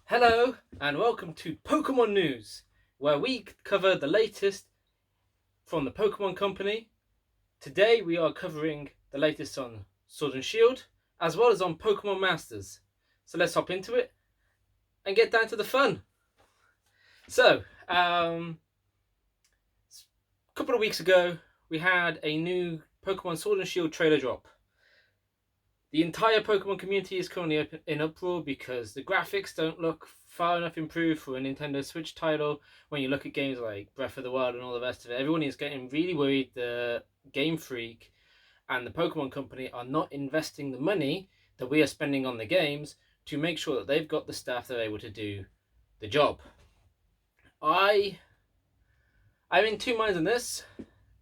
Hello and welcome to Pokemon News, where we cover the latest from the Pokemon Company. Today we are covering the latest on Sword and Shield, as well as on Pokemon Masters. So let's hop into it and get down to the fun. So, a couple of weeks ago, we had a new Pokemon Sword and Shield trailer drop. The entire Pokemon community is currently in uproar because the graphics don't look far enough improved for a Nintendo Switch title. When you look at games like Breath of the Wild and all the rest of it, everyone is getting really worried the Game Freak and the Pokemon Company are not investing the money that we are spending on the games to make sure that they've got the staff that are able to do the job. I'm in two minds on this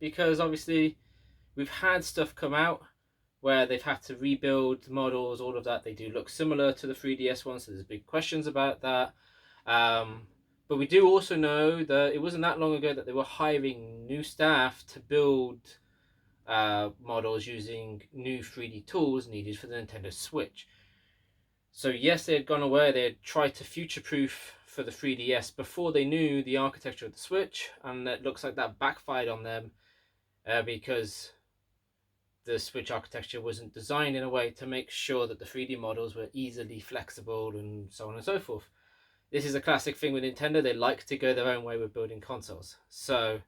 because obviously we've had stuff come out where they've had to rebuild models, all of that. They do look similar to the 3DS ones, so there's big questions about that. But we do also know that it wasn't that long ago that they were hiring new staff to build models using new 3D tools needed for the Nintendo Switch. So yes, they had gone away, they had tried to future-proof for the 3DS before they knew the architecture of the Switch, and it looks like that backfired on them because the Switch architecture wasn't designed in a way to make sure that the 3D models were easily flexible and so on and so forth. This is a classic thing with Nintendo. They like to go their own way with building consoles. So,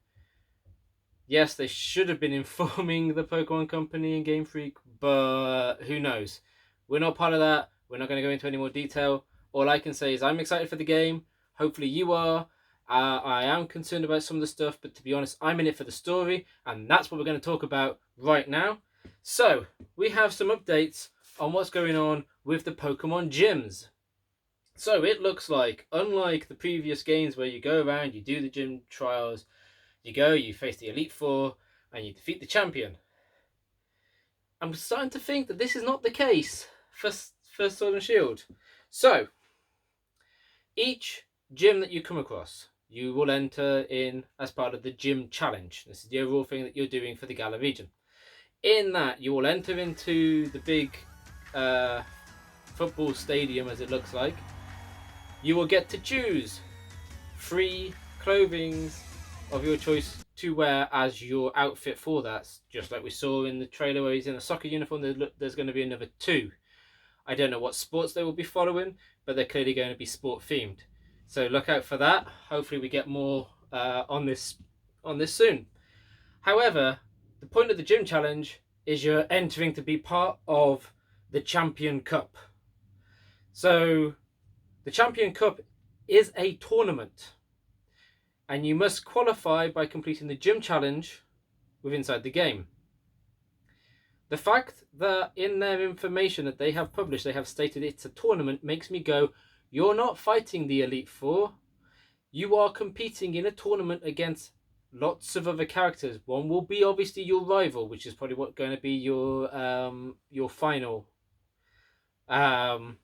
yes, they should have been informing the Pokemon Company and Game Freak, but who knows? We're not part of that. We're not going to go into any more detail. All I can say is I'm excited for the game. Hopefully you are. I am concerned about some of the stuff, but to be honest, I'm in it for the story, and that's what we're going to talk about right now. So, we have some updates on what's going on with the Pokemon gyms. So, it looks like, unlike the previous games where you go around, you do the gym trials, you face the Elite Four, and you defeat the champion. I'm starting to think that this is not the case for Sword and Shield. So, each gym that you come across, you will enter in as part of the gym challenge. This is the overall thing that you're doing for the Galar region. In that, you will enter into the big football stadium, as it looks like. You will get to choose 3 clothings of your choice to wear as your outfit for that. Just like we saw in the trailer where he's in a soccer uniform, there's going to be another 2. I don't know what sports they will be following, but they're clearly going to be sport themed. So look out for that. Hopefully we get more on this soon. However, the point of the gym challenge is you're entering to be part of the Champion Cup. So the Champion Cup is a tournament, and you must qualify by completing the gym challenge with inside the game. The fact that in their information that they have published, they have stated it's a tournament makes me go, you're not fighting the Elite Four. You are competing in a tournament against lots of other characters. One will be obviously your rival, which is probably going to be your final. And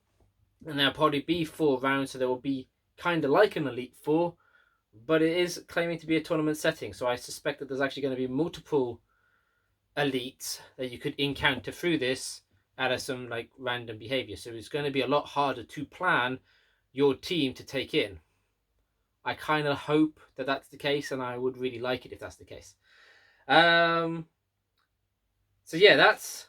there'll probably be 4 rounds, so there will be kind of like an Elite Four, but it is claiming to be a tournament setting. So I suspect that there's actually going to be multiple elites that you could encounter through this out of some like random behavior. So it's going to be a lot harder to plan your team to take in. I kind of hope that that's the case, and I would really like it if that's the case. So yeah, that's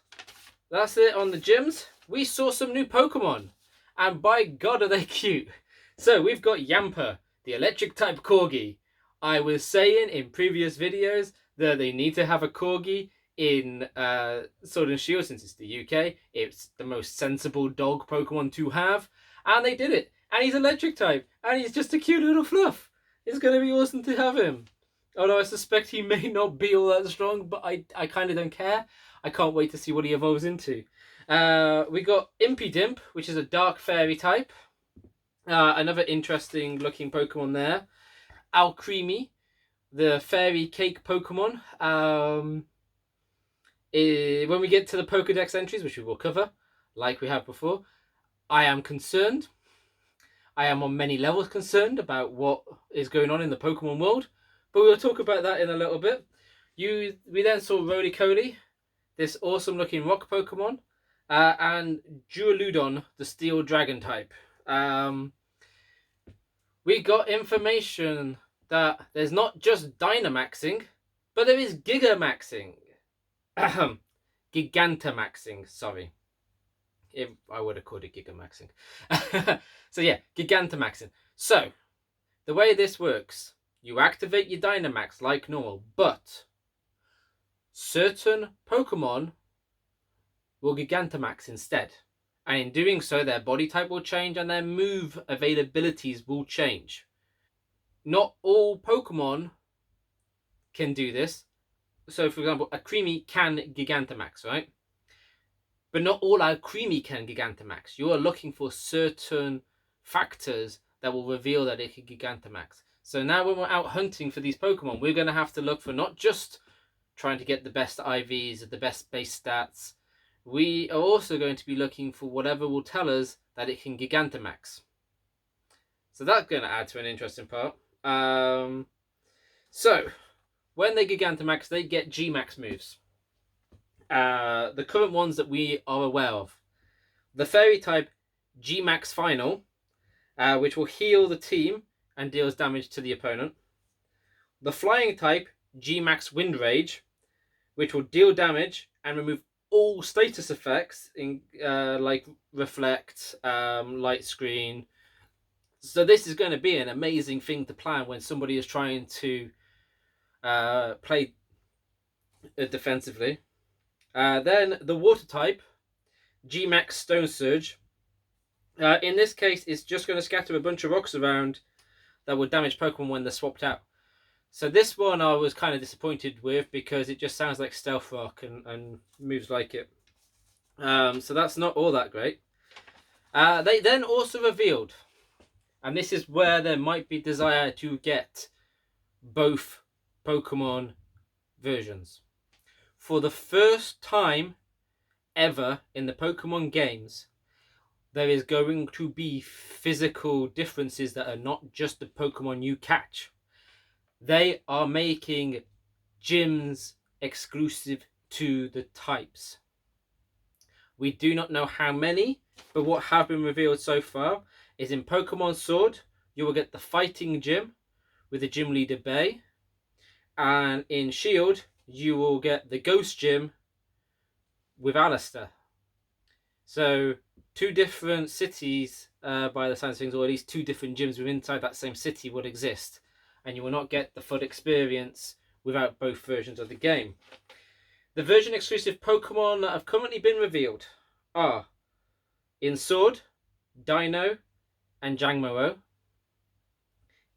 it on the gyms. We saw some new Pokemon, and by God are they cute. So we've got Yamper, the electric type Corgi. I was saying in previous videos that they need to have a Corgi in Sword and Shield since it's the UK. It's the most sensible dog Pokemon to have, and they did it. And he's electric type, and he's just a cute little fluff. It's going to be awesome to have him. Although I suspect he may not be all that strong, but I kind of don't care. I can't wait to see what he evolves into. We got Impidimp, which is a dark fairy type. Another interesting looking Pokemon there. Alcremie, the fairy cake Pokemon. When we get to the Pokedex entries, which we will cover, like we have before, I am concerned. I am on many levels concerned about what is going on in the Pokemon world, but we'll talk about that in a little bit. We then saw Roly-Coly, this awesome looking rock Pokemon, and Duraludon, the steel dragon type. we got information that there's not just Dynamaxing, but there is Gigamaxing. Gigantamaxing, sorry. I would have called it Gigamaxing. So yeah, Gigantamaxing. So, the way this works, you activate your Dynamax like normal, but certain Pokemon will Gigantamax instead. And in doing so, their body type will change and their move availabilities will change. Not all Pokemon can do this. So, for example, a Creamy can Gigantamax, right? But not all our Creamy can Gigantamax. You are looking for certain factors that will reveal that it can Gigantamax. So now when we're out hunting for these Pokemon, we're going to have to look for not just trying to get the best IVs, the best base stats. We are also going to be looking for whatever will tell us that it can Gigantamax. So that's going to add to an interesting part. So, when they Gigantamax, they get G-Max moves. The current ones that we are aware of. The Fairy type G-Max Final, which will heal the team and deals damage to the opponent. The Flying type G-Max Wind Rage, which will deal damage and remove all status effects in like Reflect, Light Screen. So this is going to be an amazing thing to plan when somebody is trying to play defensively. Then the Water type G-Max Stone Surge. In this case, it's just going to scatter a bunch of rocks around that will damage Pokemon when they're swapped out. So this one I was kind of disappointed with because it just sounds like Stealth Rock and moves like it. So that's not all that great. They then also revealed, and this is where there might be desire to get both Pokemon versions. For the first time ever in the Pokemon games, there is going to be physical differences that are not just the Pokemon you catch. They are making gyms exclusive to the types. We do not know how many, but what have been revealed so far is in Pokemon Sword, you will get the Fighting Gym with the gym leader Bay. And in Shield, you will get the Ghost Gym with Alistair. So, two different cities, by the sounds of things, or at least two different gyms within inside that same city would exist. And you will not get the full experience without both versions of the game. The version exclusive Pokemon that have currently been revealed are in Sword, Dino, and Jangmo-o.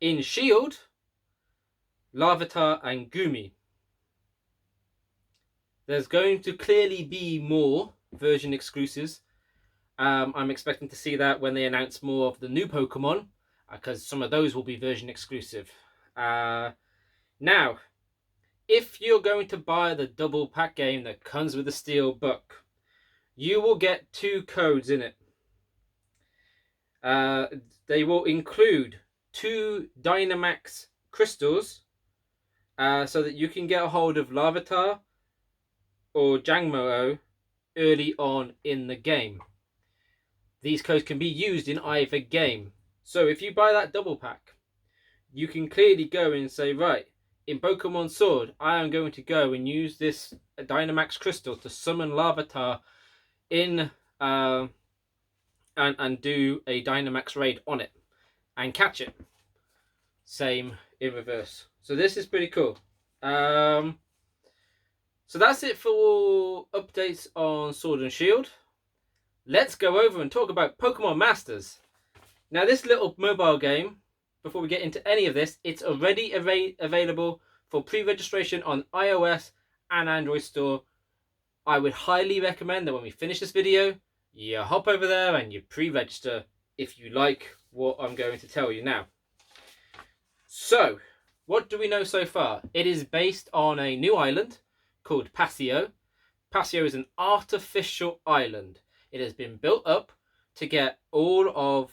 In Shield, Larvitar and Gumi. There's going to clearly be more version exclusives. I'm expecting to see that when they announce more of the new Pokemon, because some of those will be version exclusive. Now, if you're going to buy the double pack game that comes with the Steel Book, you will get 2 codes in it. They will include 2 Dynamax crystals, so that you can get a hold of Larvitar or Jangmo-o early on in the game. These codes can be used in either game. So if you buy that double pack, you can clearly go and say, right, in Pokemon Sword, I am going to go and use this Dynamax crystal to summon Larvitar in and do a Dynamax raid on it and catch it. Same in reverse. So this is pretty cool. So that's it for updates on Sword and Shield. Let's go over and talk about Pokemon Masters. Now this little mobile game, before we get into any of this, it's already available for pre-registration on iOS and Android store. I would highly recommend that when we finish this video, you hop over there and you pre-register if you like what I'm going to tell you now. So, what do we know so far? It is based on a new island called Pasio. Pasio is an artificial island. It has been built up to get all of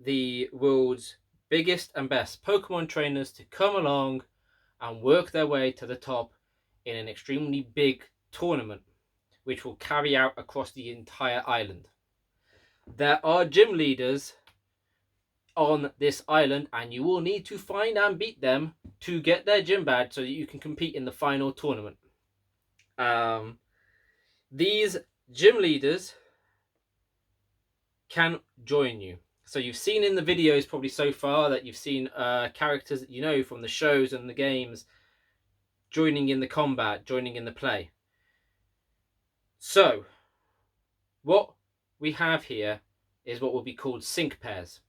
the world's biggest and best Pokemon trainers to come along and work their way to the top in an extremely big tournament, which will carry out across the entire island. There are gym leaders on this island, and you will need to find and beat them to get their gym badge so that you can compete in the final tournament. These gym leaders can join you. So you've seen in the videos probably so far that you've seen characters that you know from the shows and the games joining in the combat, joining in the play. So what we have here is what will be called sync pairs.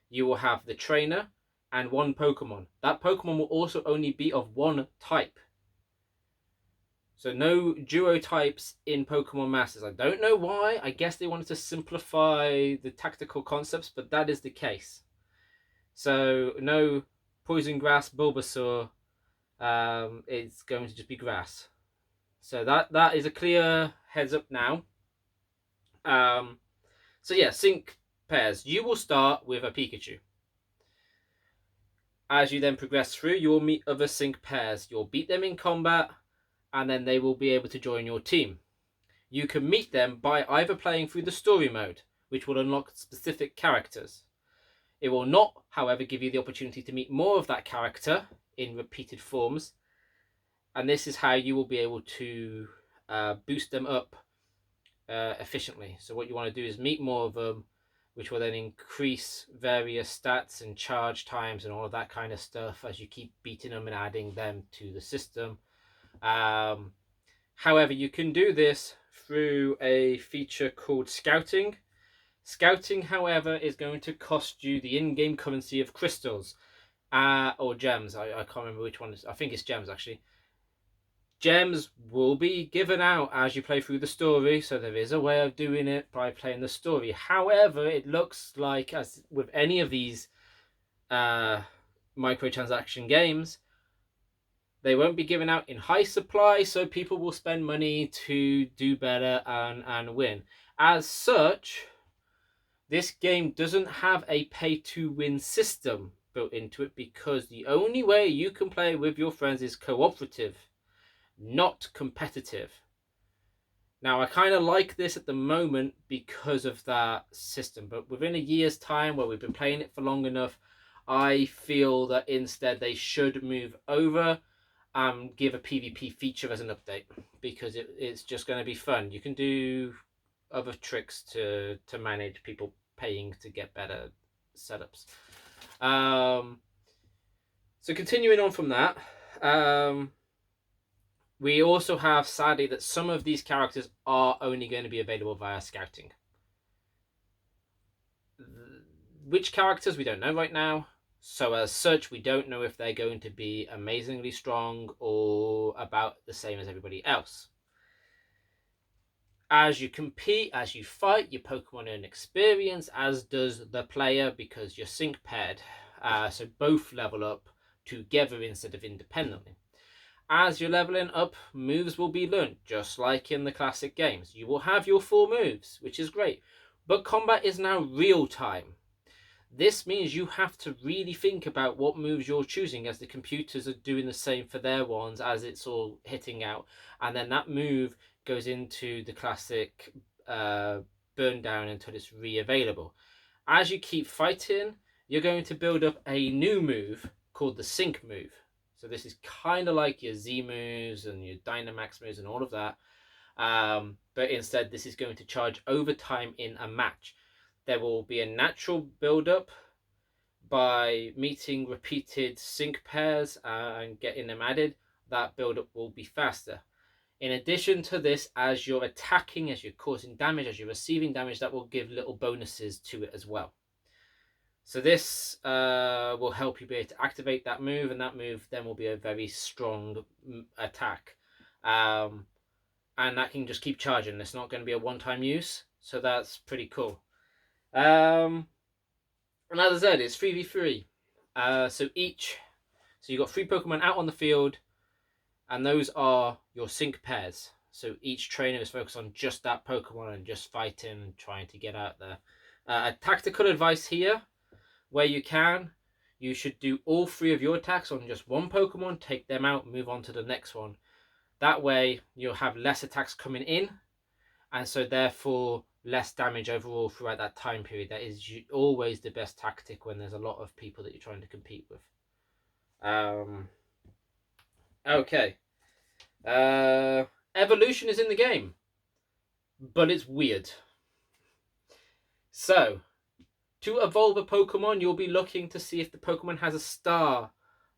You will have the trainer and one Pokemon. That Pokemon will also only be of one type. So no duo types in Pokemon Masters. I don't know why. I guess they wanted to simplify the tactical concepts, but that is the case. So no Poison Grass Bulbasaur. It's going to just be grass. So that is a clear heads up now. So yeah, sync pairs. You will start with a Pikachu. As you then progress through, you will meet other sync pairs. You'll beat them in combat, and then they will be able to join your team. You can meet them by either playing through the story mode, which will unlock specific characters. It will not, however, give you the opportunity to meet more of that character in repeated forms, and this is how you will be able to boost them up efficiently. So what you want to do is meet more of them, which will then increase various stats and charge times and all of that kind of stuff as you keep beating them and adding them to the system. However, you can do this through a feature called Scouting. Scouting, however, is going to cost you the in-game currency of crystals or gems. I can't remember which one. I think it's gems, actually. Gems will be given out as you play through the story, so there is a way of doing it by playing the story. However, it looks like, as with any of these microtransaction games, they won't be given out in high supply, so people will spend money to do better and win. As such, this game doesn't have a pay-to-win system built into it because the only way you can play with your friends is cooperative, not competitive. Now, I kind of like this at the moment because of that system, but within a year's time, where we've been playing it for long enough, I feel that instead they should move over and give a PvP feature as an update, because it's just going to be fun. You can do other tricks to manage people paying to get better setups. So continuing on from that, we also have, sadly, that some of these characters are only going to be available via Scouting. Which characters, we don't know right now. So as such, we don't know if they're going to be amazingly strong or about the same as everybody else. As you compete, as you fight, your Pokemon earn experience, as does the player, because you're sync paired. So both level up together instead of independently. As you're leveling up, moves will be learned, just like in the classic games. You will have your 4 moves, which is great. But combat is now real time. This means you have to really think about what moves you're choosing, as the computers are doing the same for their ones as it's all hitting out. And then that move goes into the classic burn down until it's re-available. As you keep fighting, you're going to build up a new move called the Sync move. So this is kind of like your Z moves and your Dynamax moves and all of that. But instead, this is going to charge overtime in a match. There will be a natural build-up by meeting repeated sync pairs and getting them added. That build-up will be faster. In addition to this, as you're attacking, as you're causing damage, as you're receiving damage, that will give little bonuses to it as well. So this will help you be able to activate that move, and that move then will be a very strong attack. And that can just keep charging. It's not going to be a one-time use, so that's pretty cool. And as I said, it's 3v3. So you've got 3 Pokemon out on the field, and those are your sync pairs. So each trainer is focused on just that Pokemon and just fighting, trying to get out there. A tactical advice here: where you can, you should do all 3 of your attacks on just one Pokemon, take them out, move on to the next one. That way, you'll have less attacks coming in, and so therefore less damage overall throughout that time period. That is always the best tactic when there's a lot of people that you're trying to compete with. Okay. Evolution is in the game, but it's weird. So, to evolve a Pokemon, you'll be looking to see if the Pokemon has a star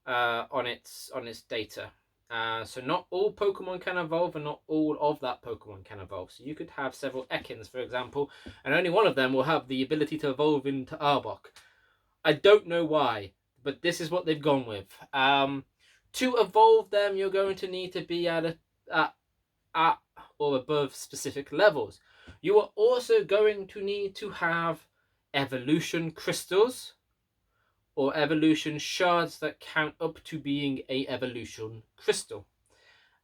on its data. So not all Pokemon can evolve, and not all of that Pokemon can evolve. So you could have several Ekans, for example, and only one of them will have the ability to evolve into Arbok. I don't know why, but this is what they've gone with. To evolve them, you're going to need to be at or above specific levels. You are also going to need to have evolution crystals or evolution shards that count up to being a evolution crystal.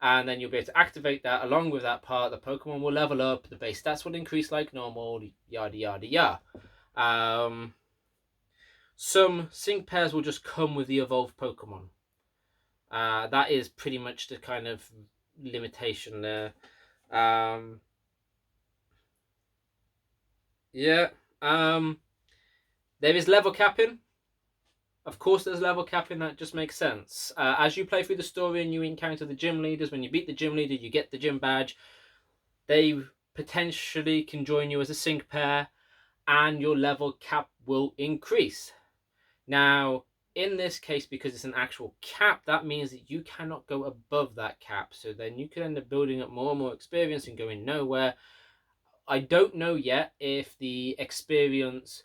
And then you'll be able to activate that. Along with that part, the Pokemon will level up, the base stats will increase like normal, yada yada yada. Some sync pairs will just come with the evolved Pokemon. That is pretty much the kind of limitation there. There is level capping. Of course, there's level capping. That just makes sense. As you play through the story and you encounter the gym leaders, when you beat the gym leader, you get the gym badge. They potentially can join you as a sync pair, and your level cap will increase. Now, in this case, because it's an actual cap, that means that you cannot go above that cap. So then you can end up building up more and more experience and going nowhere. I don't know yet if the experience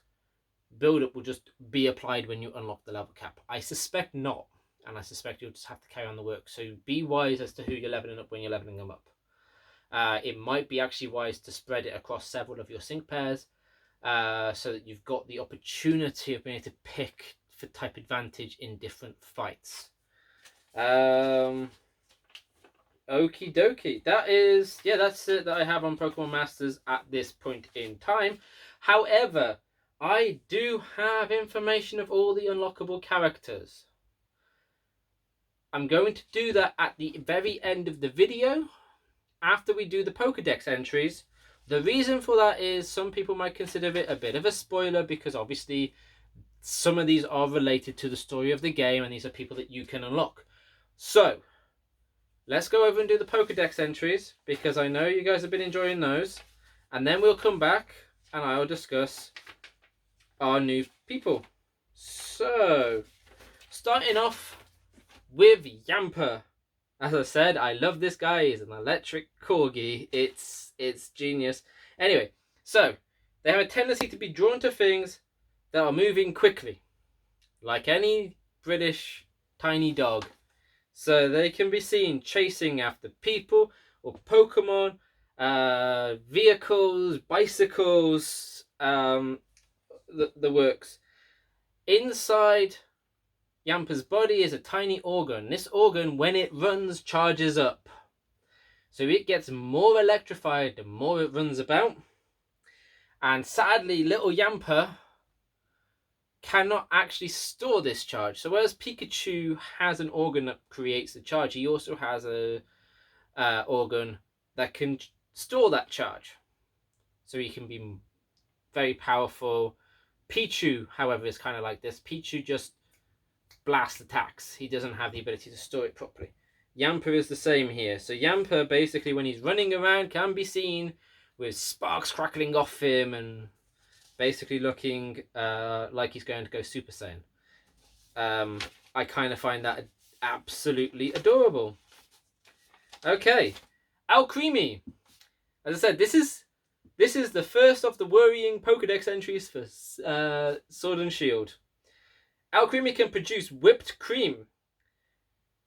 build-up will just be applied when you unlock the level cap. I suspect not, and I suspect you'll just have to carry on the work. So be wise as to who you're leveling up when you're leveling them up. It might be actually wise to spread it across several of your sync pairs, so that you've got the opportunity of being able to pick for type advantage in different fights. Okie dokie. That's it that I have on Pokemon Masters at this point in time. However, I do have information of all the unlockable characters. I'm going to do that at the very end of the video, after we do the Pokedex entries. The reason for that is some people might consider it a bit of a spoiler, because obviously some of these are related to the story of the game, and these are people that you can unlock. So, let's go over and do the Pokedex entries, because I know you guys have been enjoying those. And then we'll come back and I will discuss our new people. So, starting off with Yamper. As I said, I love this guy. He's an electric corgi. It's genius. Anyway, so they have a tendency to be drawn to things that are moving quickly, like any British tiny dog. So they can be seen chasing after people or Pokemon, vehicles, bicycles, the works. Inside Yamper's body is a tiny organ. This organ, when it runs, charges up. So it gets more electrified the more it runs about. And sadly, little Yamper cannot actually store this charge. So whereas Pikachu has an organ that creates the charge, he also has a organ that can store that charge. So he can be very powerful. Pichu, however, is kind of like this. Pichu just blast attacks. He doesn't have the ability to store it properly. Yamper is the same here. So Yamper, basically, when he's running around, can be seen with sparks crackling off him and basically looking like he's going to go Super Saiyan. I kind of find that absolutely adorable. Okay, Alcremie. As I said, this is the first of the worrying Pokedex entries for Sword and Shield. Alcremie can produce whipped cream,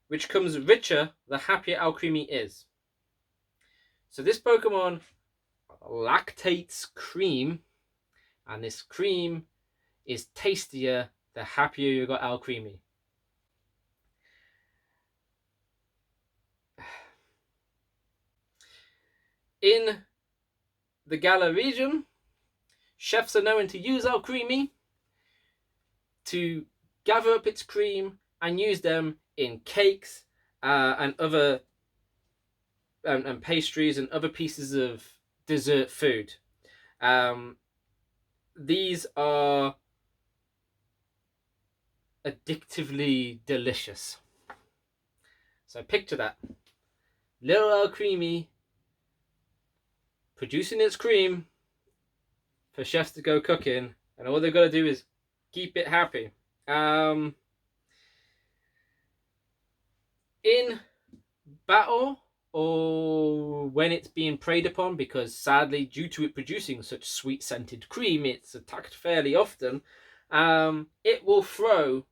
which comes richer the happier Alcremie is. So this Pokemon lactates cream, and this cream is tastier the happier you got Alcremie. In the Galar region, chefs are known to use Alcremie to gather up its cream and use them in cakes and other and pastries and other pieces of dessert food. These are addictively delicious. So picture that. Little L Creamy producing its cream for chefs to go cooking, and all they've got to do is keep it happy. In battle, or when it's being preyed upon, because sadly, due to it producing such sweet scented cream, it's attacked fairly often. It will throw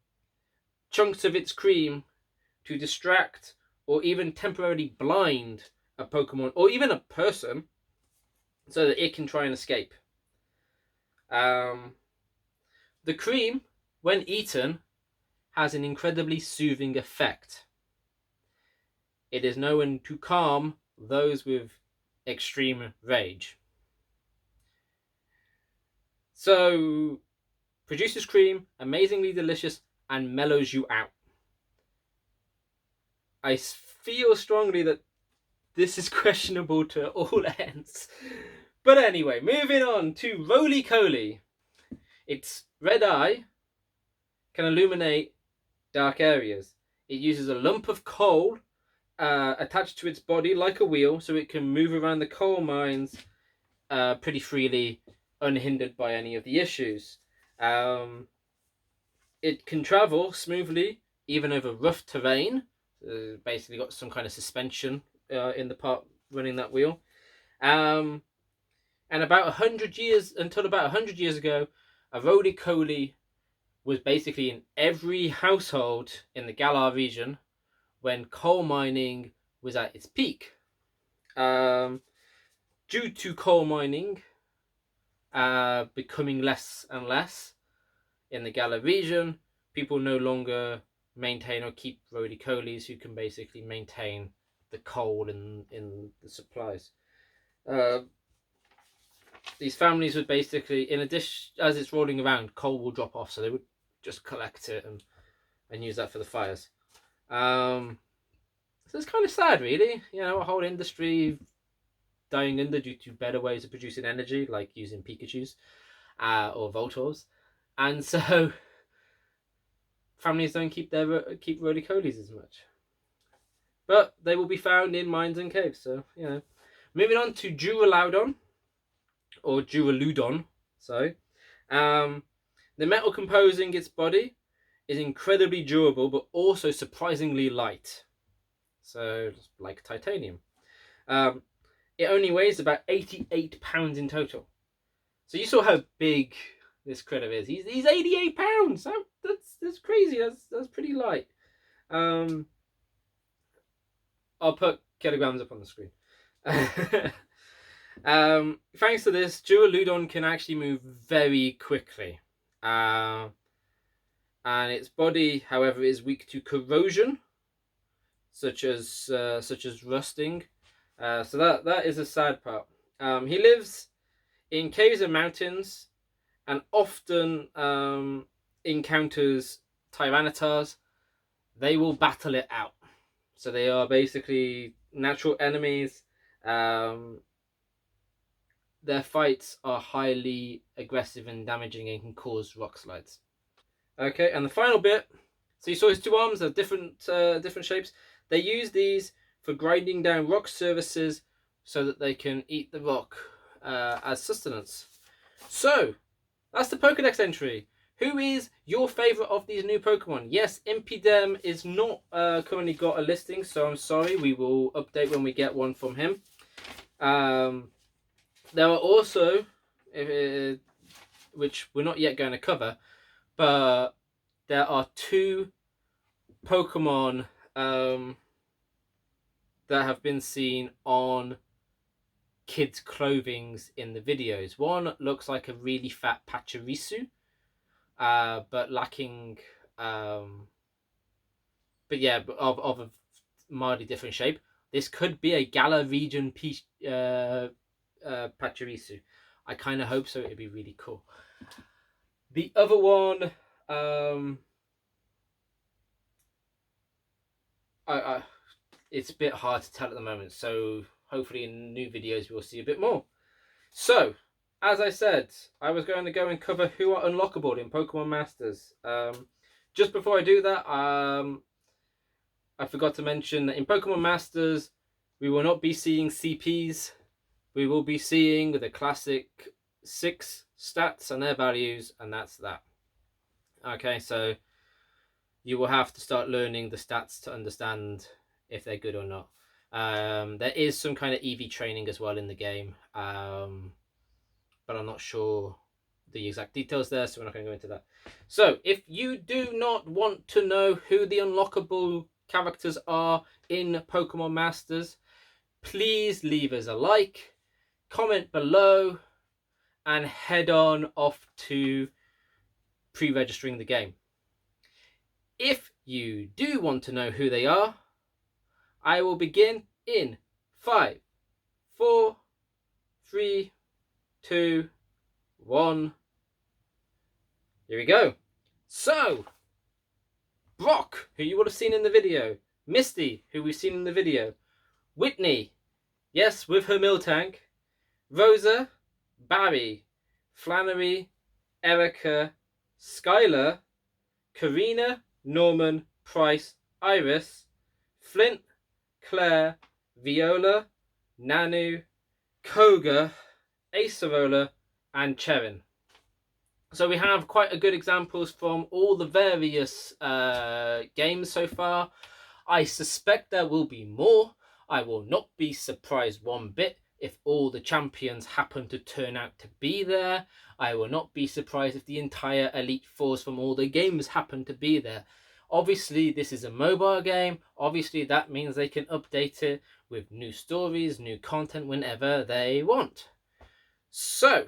chunks of its cream to distract or even temporarily blind a Pokemon or even a person so that it can try and escape. The cream, when eaten, has an incredibly soothing effect. It is known to calm those with extreme rage. So, produces cream, amazingly delicious, and mellows you out. I feel strongly that this is questionable to all ends. But anyway, moving on to Roly-Coly. Its red eye can illuminate dark areas. It uses a lump of coal attached to its body like a wheel, so it can move around the coal mines pretty freely, unhindered by any of the issues. It can travel smoothly, even over rough terrain. Basically, got some kind of suspension in the part running that wheel. And about 100 years, until about 100 years ago, a Roly-Coly was basically in every household in the Galar region when coal mining was at its peak. Due to coal mining becoming less and less in the Galar region, people no longer maintain or keep Roly-Colys who can basically maintain the coal in the supplies. These families would basically, in addition, as it's rolling around, coal will drop off, so they would just collect it and use that for the fires. So it's kind of sad, really. You know, a whole industry dying under due to better ways of producing energy, like using Pikachus or Voltors, and so families don't keep Roly-Colys as much. But they will be found in mines and caves. So moving on to Duraludon or Duraludon. So, the metal composing its body is incredibly durable, but also surprisingly light. So, like titanium. It only weighs about 88 pounds in total. So you saw how big this critter is. He's 88 pounds. That's crazy. That's pretty light. I'll put kilograms up on the screen. Thanks to this, Duraludon can actually move very quickly. And its body, however, is weak to corrosion, such as rusting. So that is a sad part. He lives in caves and mountains, and often encounters Tyranitar. They will battle it out. So they are basically natural enemies. Their fights are highly aggressive and damaging and can cause rock slides. Okay, and the final bit. So you saw his two arms are different shapes. They use these for grinding down rock surfaces so that they can eat the rock as sustenance. So that's the Pokedex entry. Who is your favourite of these new Pokemon? Yes, Impidem is not currently got a listing, so I'm sorry. We will update when we get one from him. There are also, which we're not yet going to cover, but there are two Pokemon that have been seen on kids' clothings in the videos. One looks like a really fat Pachirisu, but lacking, but of a mildly different shape. This could be a Galar region Pachirisu. I kind of hope so. It'd be really cool. The other one, it's a bit hard to tell at the moment. So hopefully in new videos we'll see a bit more. So as I said, I was going to go and cover who are unlockable in Pokemon Masters. Just before I do that, I forgot to mention that in Pokemon Masters, we will not be seeing CPs. We will be seeing the classic 6 stats and their values, and that's that. Okay, so you will have to start learning the stats to understand if they're good or not. There is some kind of EV training as well in the game, but I'm not sure the exact details there, so we're not going to go into that. So if you do not want to know who the unlockable characters are in Pokemon Masters, please leave us a like, comment below, and head on off to pre-registering the game. If you do want to know who they are, I will begin in 5, 4, 3, 2, 1. Here we go. So, Brock, who you would have seen in the video. Misty, who we've seen in the video. Whitney, yes, with her Miltank. Rosa, Barry, Flannery, Erica, Skylar, Karina, Norman, Price, Iris, Flint, Claire, Viola, Nanu, Koga, Acerola, and Cherin. So we have quite a good examples from all the various games so far. I suspect there will be more. I will not be surprised one bit if all the champions happen to turn out to be there. I will not be surprised if the entire Elite Fours from all the games happen to be there. Obviously, this is a mobile game. Obviously, that means they can update it with new stories, new content whenever they want. So,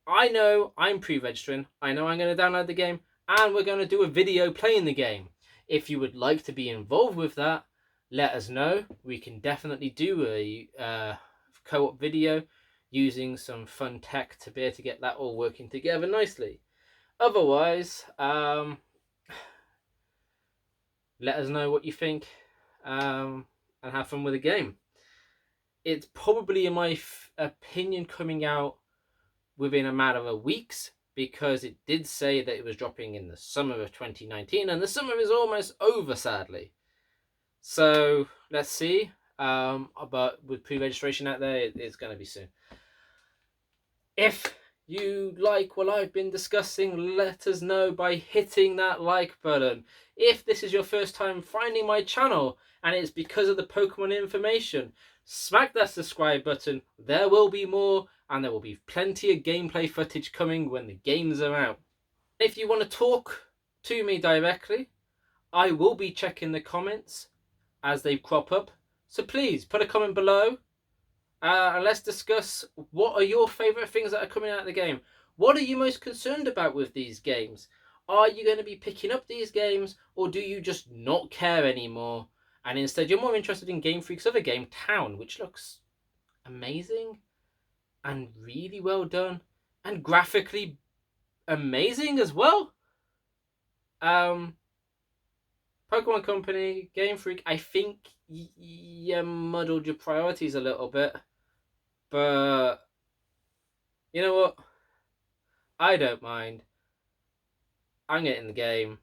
I know I'm pre-registering. I know I'm going to download the game, and we're going to do a video playing the game. If you would like to be involved with that, let us know. We can definitely do a co-op video using some fun tech to be able to get that all working together nicely. Otherwise, let us know what you think and have fun with the game. It's probably, in my opinion, coming out within a matter of weeks, because it did say that it was dropping in the summer of 2019, and the summer is almost over, sadly. So let's see. But with pre-registration out there, it's going to be soon. If you like what I've been discussing, let us know by hitting that like button. If this is your first time finding my channel and it's because of the Pokemon information, smack that subscribe button. There will be more, and there will be plenty of gameplay footage coming when the games are out. If you want to talk to me directly, I will be checking the comments as they crop up. So please put a comment below and let's discuss what are your favourite things that are coming out of the game. What are you most concerned about with these games? Are you going to be picking up these games, or do you just not care anymore? And instead you're more interested in Game Freak's other game, Town, which looks amazing and really well done and graphically amazing as well. Pokemon Company, Game Freak, I think you muddled your priorities a little bit. But you know what? I don't mind. I'm getting the game.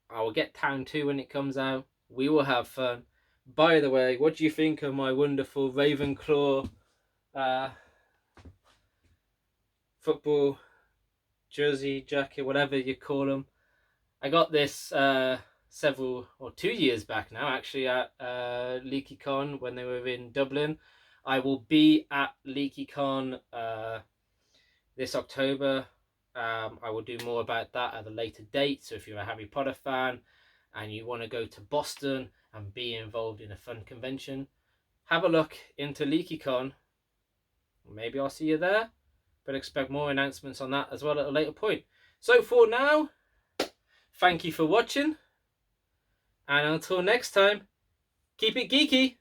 I will get Town 2 when it comes out. We will have fun. By the way, what do you think of my wonderful Ravenclaw football jersey, jacket, whatever you call them? I got this 2 years back now, actually, at LeakyCon when they were in Dublin. I will be at LeakyCon this October. I will do more about that at a later date. So if you're a Harry Potter fan and you want to go to Boston and be involved in a fun convention, have a look into LeakyCon. Maybe I'll see you there, but expect more announcements on that as well at a later point. So for now, thank you for watching, and until next time, keep it geeky.